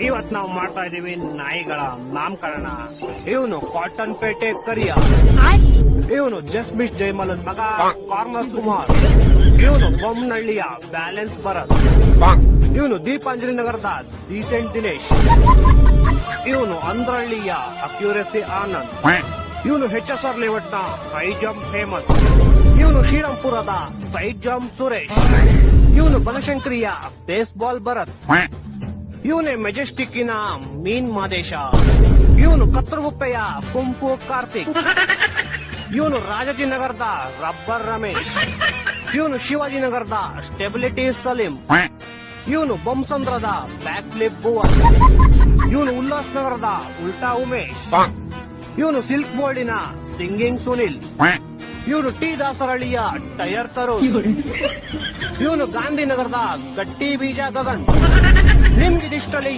ಇವತ್ ನಾವು ಮಾಡ್ತಾ ಇದೀವಿ ನಾಯಿಗಳ ನಾಮಕರಣ. ಇವನು ಕಾಟನ್ ಪೇಟೆ ಕರಿಯ, ಇವನು ಜಸ್ಮಿಶ್ ಜೈಮಲನ್ ಮಗ ಕಾರ್ನರ್ ಕುಮಾರ್, ಇವನು ಬೊಮ್ಮನಹಳ್ಳಿಯ ಬ್ಯಾಲೆನ್ಸ್ ಭರತ್, ಇವನು ದೀಪಾಂಜಲಿ ನಗರದ ಡೀಸೆಂಟ್ ದಿನೇಶ್, ಇವನು ಅಂದ್ರಹಳ್ಳಿಯ ಅಕ್ಯುರೆಸಿ ಆನಂದ್, ಇವನು HSR ಲೇಔಟ್ ನ ಹೈ ಜಂಪ್ ಹೇಮಂತ್, ಇವನು ಶ್ರೀರಾಮ್ಪುರದ ಸೈಡ್ ಜಂಪ್ ಸುರೇಶ್, ಇವನು ಬನಶಂಕರಿಯ ಬೇಸ್ಬಾಲ್ ಭರತ್, ಇವನೇ ಮೆಜೆಸ್ಟಿಕ್ಕಿನ ಮೀನ್ ಮಾದೇಶ, ಇವನು ಕತ್ತರಗುಪ್ಪೆಯ ಕುಂಪು ಕಾರ್ತಿಕ್, ಇವನು ರಾಜಾಜಿನಗರದ ರಬ್ಬರ್ ರಮೇಶ್, ಇವನು ಶಿವಾಜಿನಗರದ ಸ್ಟೆಬಿಲಿಟಿ ಸಲೀಂ, ಇವನು ಬೊಮ್ಮಸಂದ್ರದ ಬ್ಯಾಕ್ ಫ್ಲಿಪ್ ಭುವನ್, ಇವನು ಉಲ್ಲಾಸ್ನಗರದ ಉಲ್ಟಾ ಉಮೇಶ್, ಇವನು ಸಿಲ್ಕ್ ಬೋರ್ಡಿನ ಸಿಂಗಿಂಗ್ ಸುನಿಲ್, ಇವನು ಟಿ ದಾಸರಹಳ್ಳಿಯ ಟೈರ್ ತರುಣ್, ಇವನು ಗಾಂಧಿನಗರದ ಗಟ್ಟಿ ಬೀಜ ಗಗನ್. ನಿಮ್ಗಿದಿಷ್ಟಲ್ಲಿ